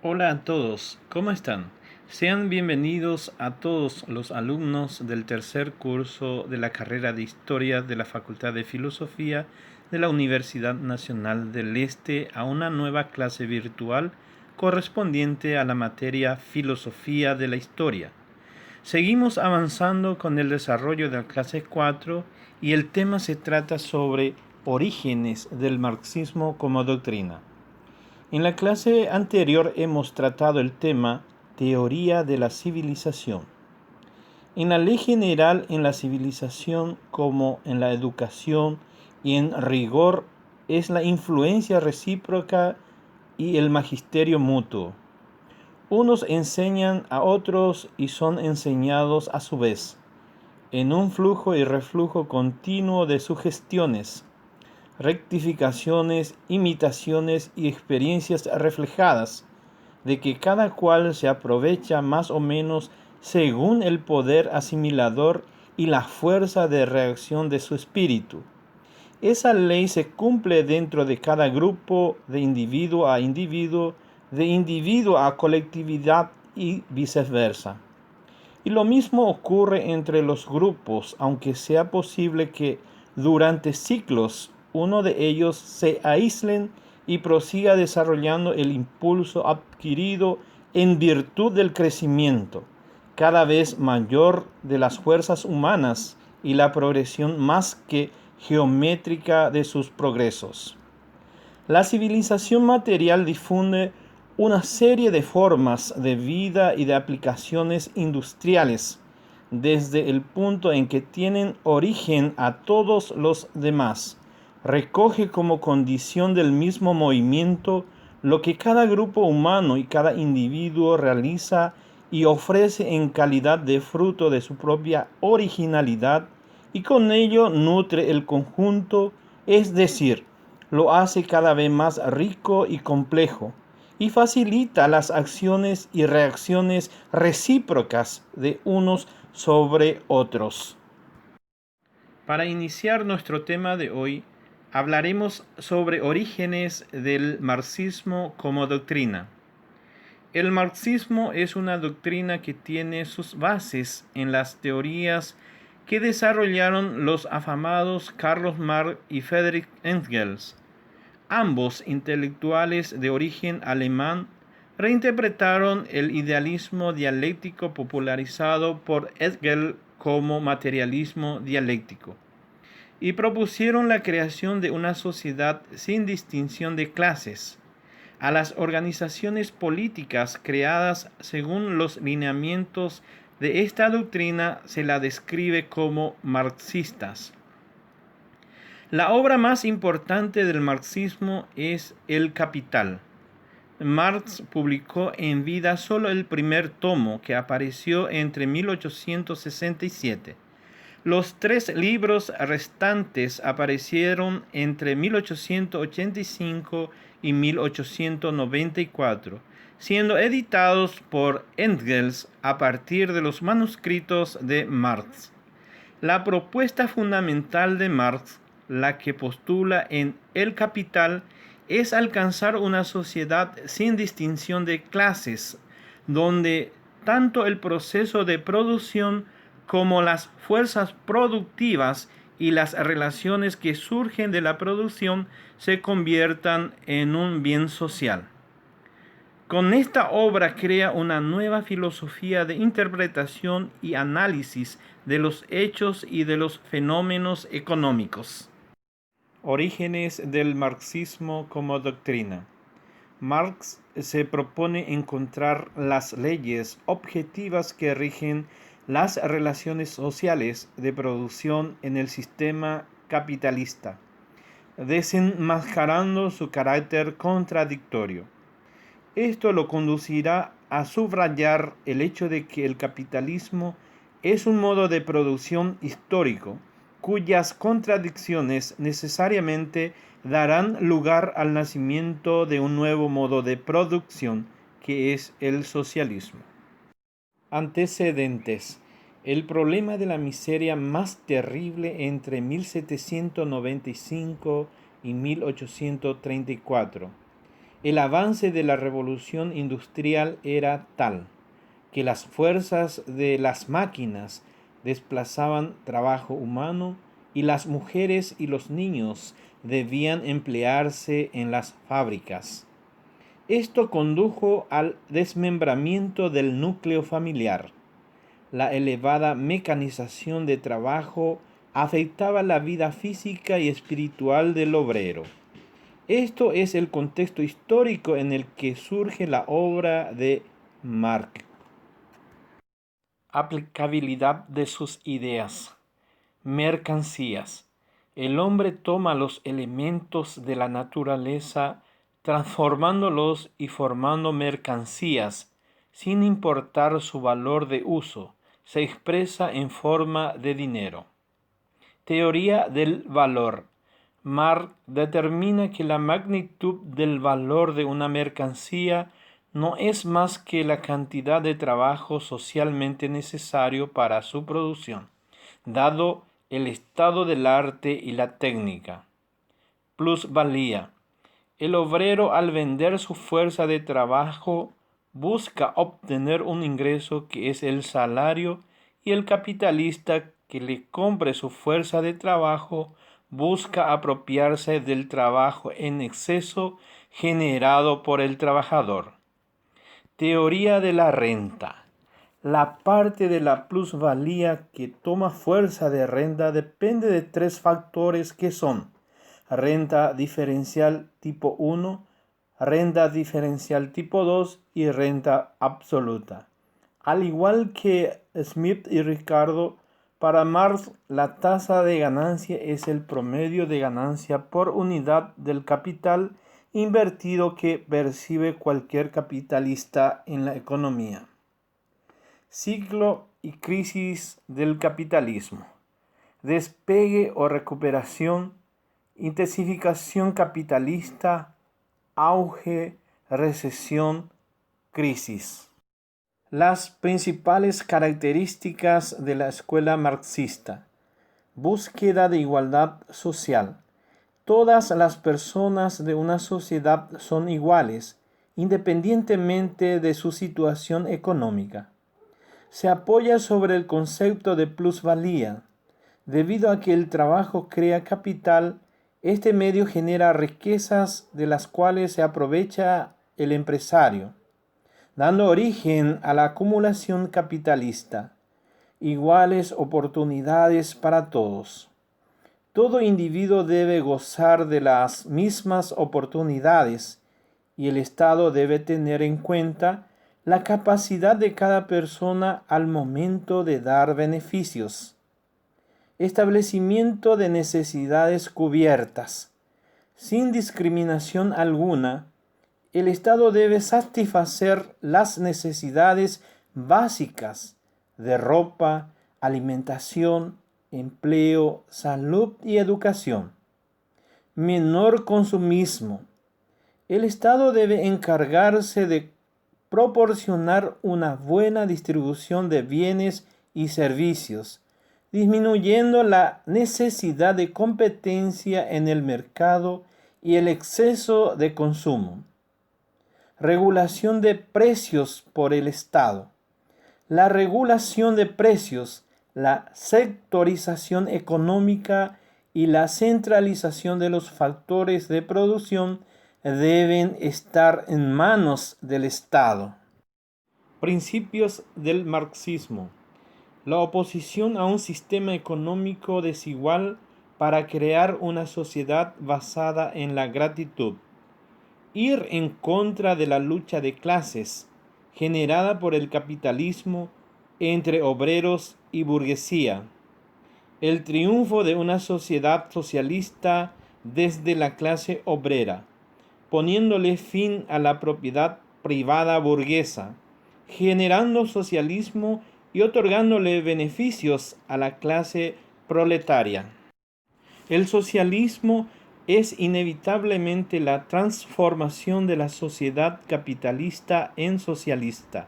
Hola a todos, ¿cómo están? Sean bienvenidos a todos los alumnos del tercer curso de la carrera de Historia de la Facultad de Filosofía de la Universidad Nacional del Este a una nueva clase virtual correspondiente a la materia Filosofía de la Historia. Seguimos avanzando con el desarrollo de la clase 4 y el tema se trata sobre orígenes del marxismo como doctrina. En la clase anterior hemos tratado el tema teoría de la civilización. En la ley general, en la civilización como en la educación y en rigor es la influencia recíproca y el magisterio mutuo. Unos enseñan a otros y son enseñados a su vez, en un flujo y reflujo continuo de sugestiones, rectificaciones, imitaciones y experiencias reflejadas, de que cada cual se aprovecha más o menos según el poder asimilador y la fuerza de reacción de su espíritu. Esa ley se cumple dentro de cada grupo, de individuo a colectividad y viceversa. Y lo mismo ocurre entre los grupos, aunque sea posible que durante siglos uno de ellos se aíslen y prosiga desarrollando el impulso adquirido en virtud del crecimiento cada vez mayor de las fuerzas humanas y la progresión más que geométrica de sus progresos. La civilización material difunde una serie de formas de vida y de aplicaciones industriales, desde el punto en que tienen origen a todos los demás. Recoge como condición del mismo movimiento lo que cada grupo humano y cada individuo realiza y ofrece en calidad de fruto de su propia originalidad, y con ello nutre el conjunto, es decir, lo hace cada vez más rico y complejo, y facilita las acciones y reacciones recíprocas de unos sobre otros. Para iniciar nuestro tema de hoy, hablaremos sobre orígenes del marxismo como doctrina. El marxismo es una doctrina que tiene sus bases en las teorías que desarrollaron los afamados Carlos Marx y Friedrich Engels. Ambos intelectuales de origen alemán reinterpretaron el idealismo dialéctico popularizado por Hegel como materialismo dialéctico y propusieron la creación de una sociedad sin distinción de clases. A las organizaciones políticas creadas según los lineamientos de esta doctrina se la describe como marxistas. La obra más importante del marxismo es El Capital. Marx publicó en vida solo el primer tomo, que apareció entre 1867. Los 3 libros restantes aparecieron entre 1885 y 1894, siendo editados por Engels a partir de los manuscritos de Marx. La propuesta fundamental de Marx, la que postula en El Capital, es alcanzar una sociedad sin distinción de clases, donde tanto el proceso de producción como las fuerzas productivas y las relaciones que surgen de la producción se conviertan en un bien social. Con esta obra crea una nueva filosofía de interpretación y análisis de los hechos y de los fenómenos económicos. Orígenes del marxismo como doctrina. Marx se propone encontrar las leyes objetivas que rigen las relaciones sociales de producción en el sistema capitalista, desenmascarando su carácter contradictorio. Esto lo conducirá a subrayar el hecho de que el capitalismo es un modo de producción histórico, cuyas contradicciones necesariamente darán lugar al nacimiento de un nuevo modo de producción, que es el socialismo. Antecedentes. El problema de la miseria más terrible entre 1795 y 1834. El avance de la revolución industrial era tal que las fuerzas de las máquinas desplazaban trabajo humano y las mujeres y los niños debían emplearse en las fábricas. Esto condujo al desmembramiento del núcleo familiar. La elevada mecanización de trabajo afectaba la vida física y espiritual del obrero. Esto es el contexto histórico en el que surge la obra de Marx. Aplicabilidad de sus ideas. Mercancías. El hombre toma los elementos de la naturaleza, transformándolos y formando mercancías, sin importar su valor de uso, se expresa en forma de dinero. Teoría del valor. Marx determina que la magnitud del valor de una mercancía no es más que la cantidad de trabajo socialmente necesario para su producción, dado el estado del arte y la técnica. Plusvalía. El obrero, al vender su fuerza de trabajo, busca obtener un ingreso que es el salario, y el capitalista que le compre su fuerza de trabajo busca apropiarse del trabajo en exceso generado por el trabajador. Teoría de la renta. La parte de la plusvalía que toma fuerza de renta depende de tres factores que son: renta diferencial tipo 1, renta diferencial tipo 2 y renta absoluta. Al igual que Smith y Ricardo, para Marx la tasa de ganancia es el promedio de ganancia por unidad del capital invertido que percibe cualquier capitalista en la economía. Ciclo y crisis del capitalismo. Despegue o recuperación, intensificación capitalista, auge, recesión, crisis. Las principales características de la escuela marxista. Búsqueda de igualdad social. Todas las personas de una sociedad son iguales, independientemente de su situación económica. Se apoya sobre el concepto de plusvalía. Debido a que el trabajo crea capital, este medio genera riquezas de las cuales se aprovecha el empresario, dando origen a la acumulación capitalista. Iguales oportunidades para todos. Todo individuo debe gozar de las mismas oportunidades y el Estado debe tener en cuenta la capacidad de cada persona al momento de dar beneficios. Establecimiento de necesidades cubiertas. Sin discriminación alguna, el Estado debe satisfacer las necesidades básicas de ropa, alimentación, empleo, salud y educación. Menor consumismo. El Estado debe encargarse de proporcionar una buena distribución de bienes y servicios, disminuyendo la necesidad de competencia en el mercado y el exceso de consumo. Regulación de precios por el Estado. La regulación de precios, la sectorización económica y la centralización de los factores de producción deben estar en manos del Estado. Principios del marxismo. La oposición a un sistema económico desigual para crear una sociedad basada en la gratitud. Ir en contra de la lucha de clases generada por el capitalismo entre obreros y burguesía. El triunfo de una sociedad socialista desde la clase obrera, poniéndole fin a la propiedad privada burguesa, generando socialismo y otorgándole beneficios a la clase proletaria. El socialismo es inevitablemente la transformación de la sociedad capitalista en socialista,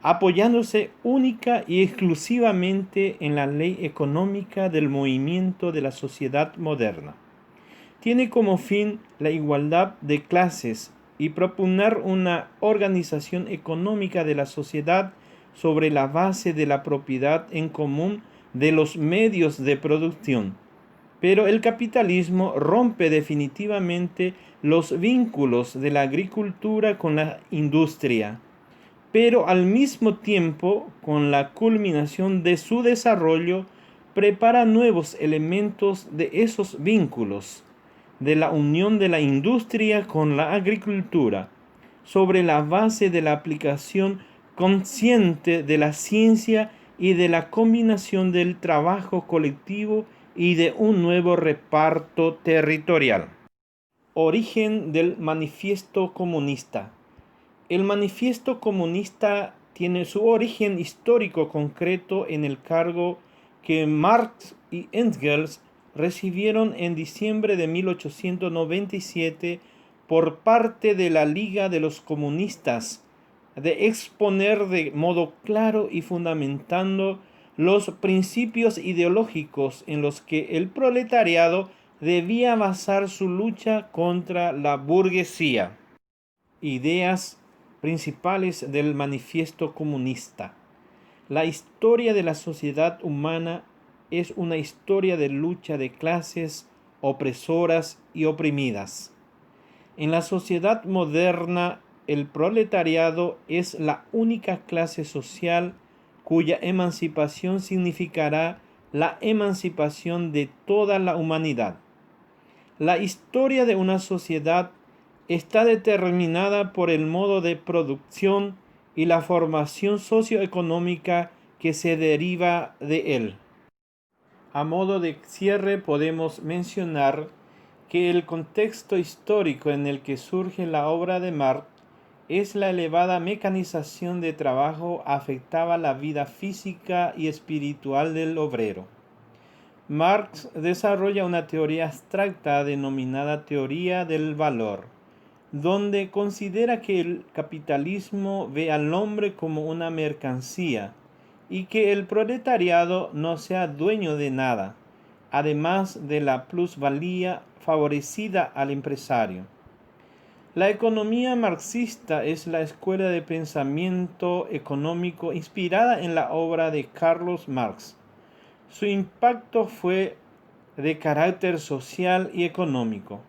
apoyándose única y exclusivamente en la ley económica del movimiento de la sociedad moderna. Tiene como fin la igualdad de clases y proponer una organización económica de la sociedad sobre la base de la propiedad en común de los medios de producción. Pero el capitalismo rompe definitivamente los vínculos de la agricultura con la industria, pero al mismo tiempo, con la culminación de su desarrollo, prepara nuevos elementos de esos vínculos, de la unión de la industria con la agricultura, sobre la base de la aplicación consciente de la ciencia y de la combinación del trabajo colectivo y de un nuevo reparto territorial. Origen del Manifiesto Comunista. El Manifiesto Comunista tiene su origen histórico concreto en el cargo que Marx y Engels recibieron en diciembre de 1897 por parte de la Liga de los Comunistas, de exponer de modo claro y fundamentando los principios ideológicos en los que el proletariado debía basar su lucha contra la burguesía. Ideas principales del Manifiesto Comunista. La historia de la sociedad humana es una historia de lucha de clases opresoras y oprimidas. En la sociedad moderna, el proletariado es la única clase social cuya emancipación significará la emancipación de toda la humanidad. La historia de una sociedad está determinada por el modo de producción y la formación socioeconómica que se deriva de él. A modo de cierre podemos mencionar que el contexto histórico en el que surge la obra de Marx es la elevada mecanización de trabajo afectaba la vida física y espiritual del obrero. Marx desarrolla una teoría abstracta denominada teoría del valor, donde considera que el capitalismo ve al hombre como una mercancía y que el proletariado no sea dueño de nada, además de la plusvalía favorecida al empresario. La economía marxista es la escuela de pensamiento económico inspirada en la obra de Carlos Marx. Su impacto fue de carácter social y económico.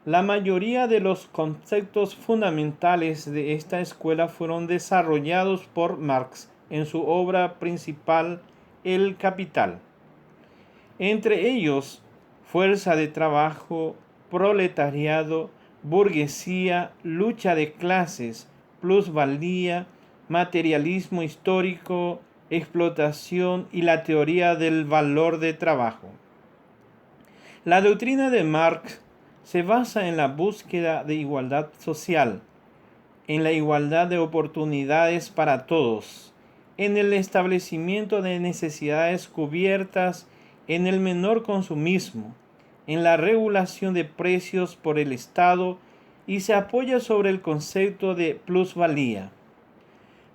La mayoría de los conceptos fundamentales de esta escuela fueron desarrollados por Marx en su obra principal, El Capital. Entre ellos, fuerza de trabajo, proletariado, burguesía, lucha de clases, plusvalía, materialismo histórico, explotación y la teoría del valor de trabajo. La doctrina de Marx se basa en la búsqueda de igualdad social, en la igualdad de oportunidades para todos, en el establecimiento de necesidades cubiertas, en el menor consumismo, en la regulación de precios por el Estado y se apoya sobre el concepto de plusvalía.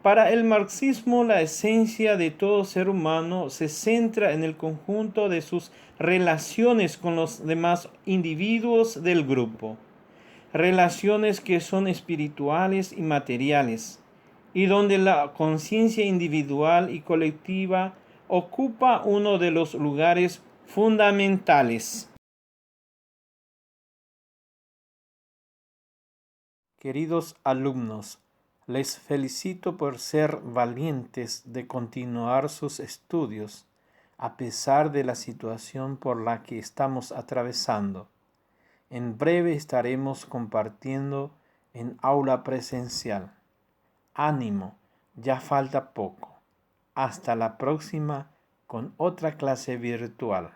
Para el marxismo, la esencia de todo ser humano se centra en el conjunto de sus relaciones con los demás individuos del grupo, relaciones que son espirituales y materiales, y donde la conciencia individual y colectiva ocupa uno de los lugares fundamentales. Queridos alumnos, les felicito por ser valientes de continuar sus estudios a pesar de la situación por la que estamos atravesando. En breve estaremos compartiendo en aula presencial. Ánimo, ya falta poco. Hasta la próxima con otra clase virtual.